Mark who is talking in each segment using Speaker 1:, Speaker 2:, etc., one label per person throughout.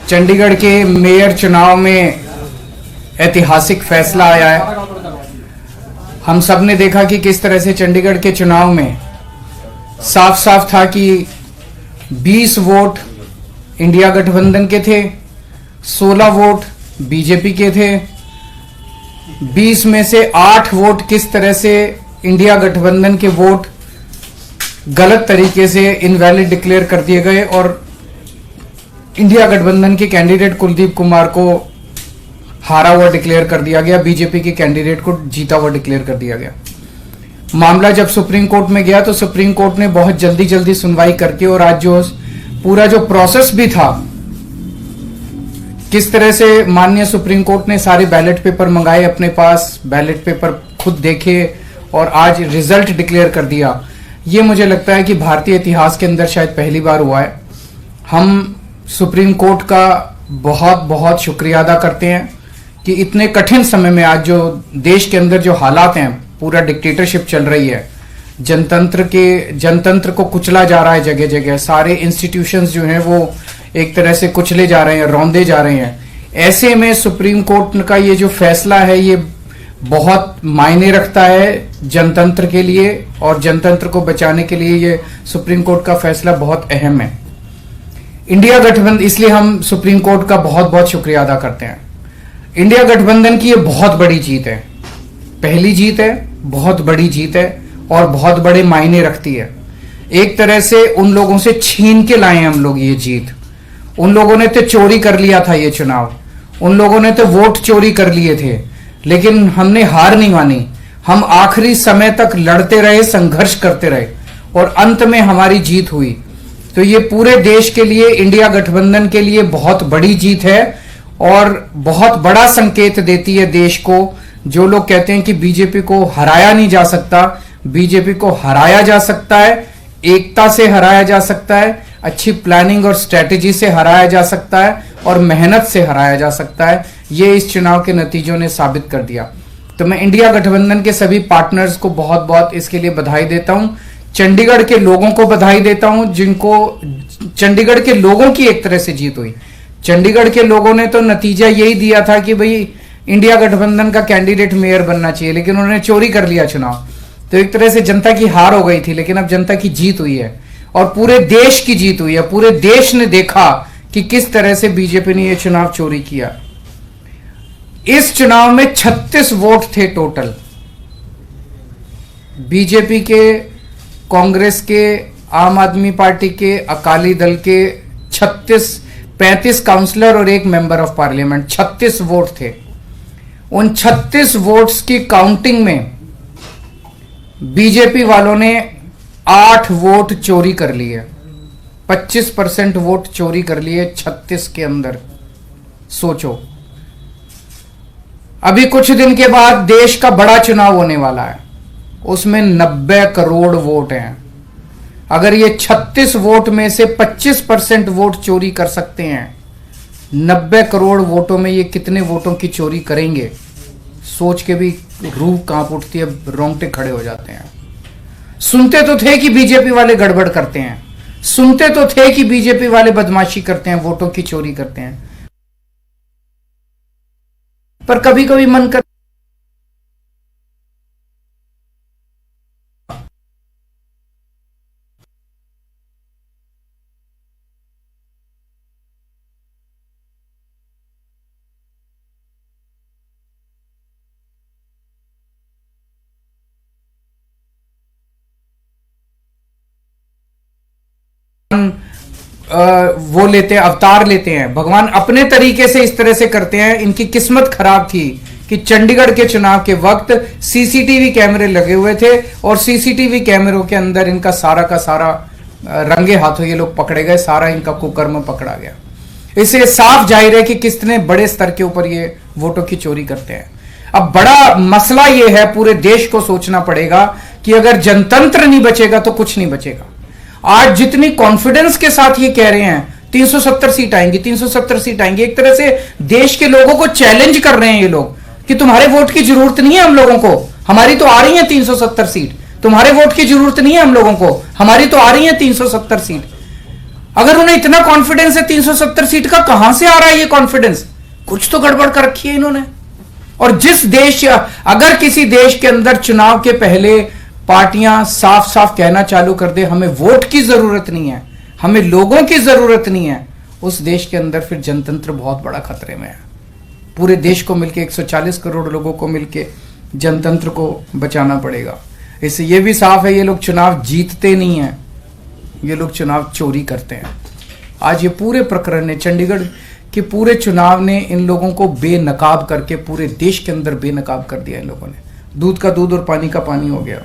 Speaker 1: चंडीगढ़ के मेयर चुनाव में ऐतिहासिक फैसला आया है। हम सब ने देखा कि किस तरह से चंडीगढ़ के चुनाव में साफ साफ था कि 20 वोट इंडिया गठबंधन के थे, 16 वोट बीजेपी के थे। 20 में से 8 वोट किस तरह से इंडिया गठबंधन के वोट गलत तरीके से इनवैलिड डिक्लेयर कर दिए गए और इंडिया गठबंधन के कैंडिडेट कुलदीप कुमार को हारा हुआ डिक्लेयर कर दिया गया, बीजेपी के कैंडिडेट को जीता हुआ डिक्लेयर कर दिया गया। मामला जब सुप्रीम कोर्ट में गया तो सुप्रीम कोर्ट ने बहुत जल्दी सुनवाई करके और आज जो पूरा जो प्रोसेस भी था, किस तरह से माननीय सुप्रीम कोर्ट ने सारे बैलेट पेपर मंगाए अपने पास, बैलेट पेपर खुद देखे और आज रिजल्ट डिक्लेयर कर दिया। ये मुझे लगता है कि भारतीय इतिहास के अंदर शायद पहली बार हुआ है। हम सुप्रीम कोर्ट का बहुत बहुत शुक्रिया अदा करते हैं कि इतने कठिन समय में आज जो देश के अंदर जो हालात हैं, पूरा डिक्टेटरशिप चल रही है, जनतंत्र को कुचला जा रहा है जगह जगह, सारे इंस्टीट्यूशंस जो हैं वो एक तरह से कुचले जा रहे हैं, रौंदे जा रहे हैं। ऐसे में सुप्रीम कोर्ट का ये जो फैसला है ये बहुत मायने रखता है जनतंत्र के लिए और जनतंत्र को बचाने के लिए ये सुप्रीम कोर्ट का फैसला बहुत अहम है। इंडिया गठबंधन, इसलिए हम सुप्रीम कोर्ट का बहुत बहुत शुक्रिया अदा करते हैं। इंडिया गठबंधन की ये बहुत बड़ी जीत है, पहली जीत है, बहुत बड़ी जीत है और बहुत बड़े मायने रखती है। एक तरह से उन लोगों से छीन के लाए हम लोग ये जीत। उन लोगों ने तो चोरी कर लिया था ये चुनाव, उन लोगों ने तो वोट चोरी कर लिए थे, लेकिन हमने हार नहीं मानी। हम आखिरी समय तक लड़ते रहे, संघर्ष करते रहे और अंत में हमारी जीत हुई। तो ये पूरे देश के लिए, इंडिया गठबंधन के लिए बहुत बड़ी जीत है और बहुत बड़ा संकेत देती है देश को। जो लोग कहते हैं कि बीजेपी को हराया नहीं जा सकता, बीजेपी को हराया जा सकता है, एकता से हराया जा सकता है, अच्छी प्लानिंग और स्ट्रेटेजी से हराया जा सकता है और मेहनत से हराया जा सकता है। ये इस चुनाव के नतीजों ने साबित कर दिया। तो मैं इंडिया गठबंधन के सभी पार्टनर्स को बहुत बहुत इसके लिए बधाई देता हूं। चंडीगढ़ के लोगों को बधाई देता हूं, जिनको चंडीगढ़ के लोगों की एक तरह से जीत हुई। चंडीगढ़ के लोगों ने तो नतीजा यही दिया था कि भाई इंडिया गठबंधन का कैंडिडेट मेयर बनना चाहिए, लेकिन उन्होंने चोरी कर लिया चुनाव। तो एक तरह से जनता की हार हो गई थी, लेकिन अब जनता की जीत हुई है और पूरे देश की जीत हुई है। पूरे देश ने देखा कि किस तरह से बीजेपी ने यह चुनाव चोरी किया। इस चुनाव में 36 वोट थे टोटल, बीजेपी के, कांग्रेस के, आम आदमी पार्टी के, अकाली दल के 35 काउंसलर और एक मेंबर ऑफ पार्लियामेंट, 36 वोट थे। उन 36 वोट्स की काउंटिंग में बीजेपी वालों ने 8 वोट चोरी कर लिए, 25% वोट चोरी कर लिए 36 के अंदर। सोचो, अभी कुछ दिन के बाद देश का बड़ा चुनाव होने वाला है, उसमें 90 करोड़ वोट हैं। अगर ये 36 वोट में से 25% वोट चोरी कर सकते हैं, 90 करोड़ वोटों में ये कितने वोटों की चोरी करेंगे, सोच के भी रूह कांप उठती है, रोंगटे खड़े हो जाते हैं। सुनते तो थे कि बीजेपी वाले गड़बड़ करते हैं, सुनते तो थे कि बीजेपी वाले बदमाशी करते हैं, वोटों की चोरी करते हैं, पर कभी कभी मन कर वो लेते हैं, अवतार लेते हैं, भगवान अपने तरीके से इस तरह से करते हैं। इनकी किस्मत खराब थी कि चंडीगढ़ के चुनाव के वक्त सीसीटीवी कैमरे लगे हुए थे और सीसीटीवी कैमरों के अंदर इनका सारा का सारा रंगे हाथों ये लोग पकड़े गए, सारा इनका कुकर्म पकड़ा गया। इससे साफ जाहिर है कि कितने बड़े स्तर के ऊपर ये वोटों की चोरी करते हैं। अब बड़ा मसला ये है, पूरे देश को सोचना पड़ेगा कि अगर जनतंत्र नहीं बचेगा तो कुछ नहीं बचेगा। आज जितनी कॉन्फिडेंस के साथ ये कह रहे हैं 370 सीट आएंगी, 370 सीट आएंगी, एक तरह से देश के लोगों को चैलेंज कर रहे हैं ये लोग कि तुम्हारे वोट की जरूरत नहीं है हम लोगों को, हमारी तो आ रही है 370 सीट। तुम्हारे वोट की जरूरत नहीं है हम लोगों को, हमारी तो आ रही है 370 सीट। अगर उन्हें इतना कॉन्फिडेंस है 370 सीट का, कहां से आ रहा है ये कॉन्फिडेंस? कुछ तो गड़बड़ कर रखी है इन्होंने। और जिस देश, अगर किसी देश के अंदर चुनाव के पहले पार्टियां साफ साफ कहना चालू कर दे हमें वोट की जरूरत नहीं है, हमें लोगों की जरूरत नहीं है, उस देश के अंदर फिर जनतंत्र बहुत बड़ा खतरे में है। पूरे देश को मिलके 140 करोड़ लोगों को मिलके जनतंत्र को बचाना पड़ेगा। इससे ये भी साफ है ये लोग चुनाव जीतते नहीं हैं, ये लोग चुनाव चोरी करते हैं। आज ये पूरे प्रकरण ने, चंडीगढ़ के पूरे चुनाव ने इन लोगों को बेनकाब करके पूरे देश के अंदर बेनकाब कर दिया इन लोगों ने। दूध का दूध और पानी का पानी हो गया।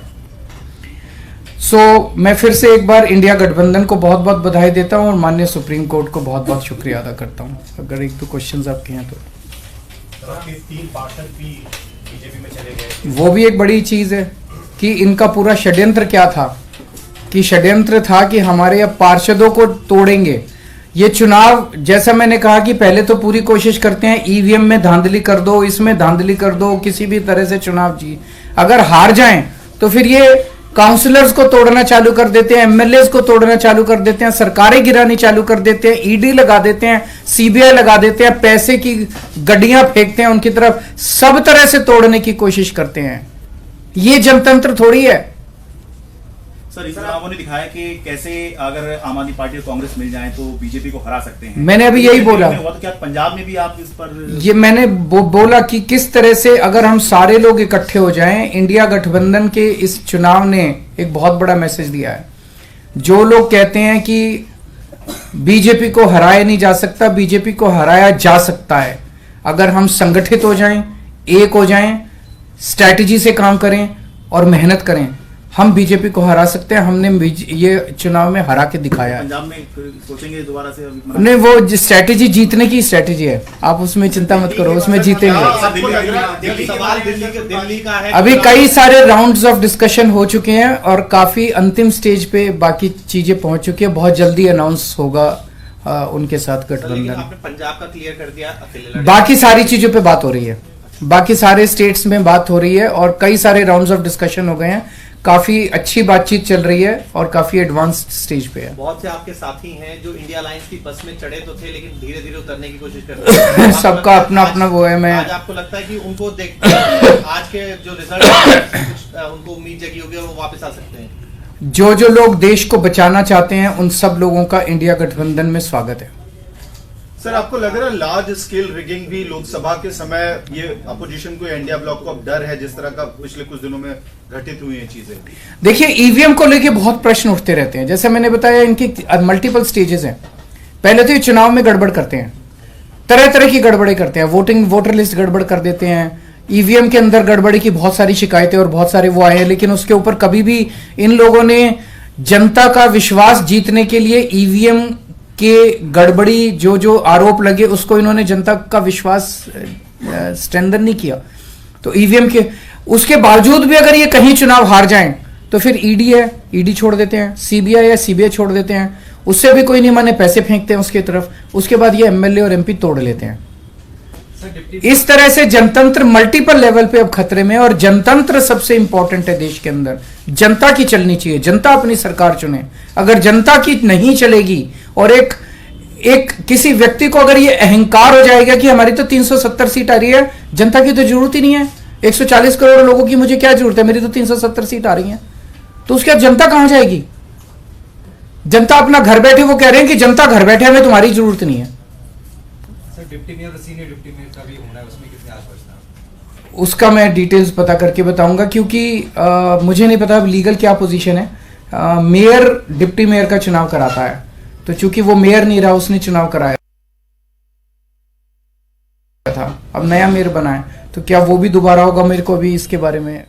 Speaker 1: मैं फिर से एक बार इंडिया गठबंधन को बहुत बहुत बधाई देता हूं और माननीय सुप्रीम कोर्ट को बहुत बहुत शुक्रिया अदा करता हूं। अगर एक दो क्वेश्चंस आपके हैं तो।
Speaker 2: 3 पार्षद भी बीजेपी में चले गए,
Speaker 1: वो भी एक बड़ी चीज है कि इनका पूरा षड्यंत्र क्या था, कि षड्यंत्र था कि हमारे अब पार्षदों को तोड़ेंगे। ये चुनाव, जैसा मैंने कहा कि पहले तो पूरी कोशिश करते हैं ईवीएम में धांधली कर दो, इसमें धांधली कर दो, किसी भी तरह से चुनाव जी, अगर हार जाएं तो फिर ये काउंसलर्स को तोड़ना चालू कर देते हैं, एमएलए को तोड़ना चालू कर देते हैं, सरकारें गिरानी चालू कर देते हैं, ईडी लगा देते हैं, सीबीआई लगा देते हैं, पैसे की गड्डियां फेंकते हैं उनकी तरफ, सब तरह से तोड़ने की कोशिश करते हैं। ये जनतंत्र थोड़ी है।
Speaker 2: सर इन चुनावों ने दिखाया कि कैसे अगर आम आदमी पार्टी और कांग्रेस मिल जाए तो बीजेपी को हरा सकते हैं।
Speaker 1: मैंने अभी यही बोला,
Speaker 2: हुआ तो क्या पंजाब में भी आप इस पर?
Speaker 1: ये मैंने बोला कि किस तरह से अगर हम सारे लोग इकट्ठे हो जाएं, इंडिया गठबंधन के इस चुनाव ने एक बहुत बड़ा मैसेज दिया है। जो लोग कहते हैं कि बीजेपी को हराया नहीं जा सकता, बीजेपी को हराया जा सकता है अगर हम संगठित हो जाएं, एक हो जाएं, स्ट्रैटेजी से काम करें और मेहनत करें, हम बीजेपी को हरा सकते हैं। हमने ये चुनाव में हरा के दिखाया है।
Speaker 2: पंजाब में सोचेंगे दोबारा से?
Speaker 1: नहीं, वो स्ट्रैटेजी जीतने की स्ट्रैटेजी है, आप उसमें चिंता मत करो, उसमें जीतेंगे।
Speaker 2: दिल्ली का है,
Speaker 1: अभी कई सारे राउंड्स ऑफ डिस्कशन हो चुके हैं और काफी अंतिम स्टेज पे बाकी चीजें पहुंच चुकी है। बहुत जल्दी अनाउंस होगा उनके साथ गठबंधन।
Speaker 2: आपने पंजाब का क्लियर कर दिया, अकेले
Speaker 1: बाकी सारी चीजों पे बात हो रही है, बाकी सारे स्टेट्स में बात हो रही है और कई सारे राउंड्स ऑफ डिस्कशन हो गए हैं। काफी अच्छी बातचीत चल रही है और काफी एडवांस्ड स्टेज पे है।
Speaker 3: बहुत से आपके साथी हैं जो इंडिया अलायंस की बस में चढ़े तो थे लेकिन धीरे धीरे उतरने की कोशिश कर रहे हैं।
Speaker 1: सबका अपना अपना वो है। मैं
Speaker 3: आज आपको लगता है कि उनको देख आज के जो रिजल्ट उनको उम्मीद जगी होगी और वो वापस आ सकते हैं?
Speaker 1: जो लोग देश को बचाना चाहते हैं उन सब लोगों का इंडिया गठबंधन में स्वागत है।
Speaker 4: सर आपको लग रहा है लार्ज स्केल रिगिंग भी लोकसभा के समय ये अपोजिशन को, इंडिया ब्लॉक को अब डर है, जिस तरह का पिछले कुछ दिनों में घटित हुई है चीजें?
Speaker 1: देखिए, ईवीएम को लेके बहुत प्रश्न उठते रहते हैं। जैसे मैंने बताया, इनकी मल्टीपल स्टेजेस हैं। पहले तो ये चुनाव में गड़बड़ करते हैं, तरह तरह की गड़बड़े करते हैं, वोटर लिस्ट गड़बड़ कर देते हैं, ईवीएम के अंदर गड़बड़ी की बहुत सारी शिकायतें और बहुत सारे वो आए हैं, लेकिन उसके ऊपर कभी भी इन लोगों ने जनता का विश्वास जीतने के लिए ईवीएम के गड़बड़ी जो आरोप लगे उसको इन्होंने जनता का विश्वास स्ट्रेंथन नहीं किया। तो ईवीएम के उसके बावजूद भी अगर ये कहीं चुनाव हार जाएं तो फिर ईडी है, ईडी छोड़ देते हैं, सीबीआई है, सीबीआई छोड़ देते हैं, उससे भी कोई नहीं माने, पैसे फेंकते हैं उसकी तरफ, उसके बाद ये एमएलए और एमपी तोड़ लेते हैं। इस तरह से जनतंत्र मल्टीपल लेवल पे अब खतरे में है और जनतंत्र सबसे इंपॉर्टेंट है देश के अंदर। जनता की चलनी चाहिए, जनता अपनी सरकार चुने। अगर जनता की नहीं चलेगी और एक किसी व्यक्ति को अगर ये अहंकार हो जाएगा कि हमारी तो 370 सीट आ रही है, जनता की तो जरूरत ही नहीं है, 140 करोड़ लोगों की मुझे क्या जरूरत है, मेरी तो 370 सीट आ रही है, तो उसके बाद जनता कहां जाएगी? जनता अपना घर बैठे, वो कह रहे हैं कि जनता घर बैठे, हमें तुम्हारी जरूरत नहीं है।
Speaker 5: Deputy mayor, senior deputy mayor का भी होना है, उसमें कितने आसपास?
Speaker 1: उसका मैं डिटेल्स पता करके बताऊंगा, क्योंकि मुझे नहीं पता अब लीगल क्या पोजीशन है। मेयर डिप्टी मेयर का चुनाव कराता है, तो चूंकि वो मेयर नहीं रहा, उसने चुनाव कराया था, अब नया मेयर बना है, तो क्या वो भी दोबारा होगा, मेरे को अभी इसके बारे में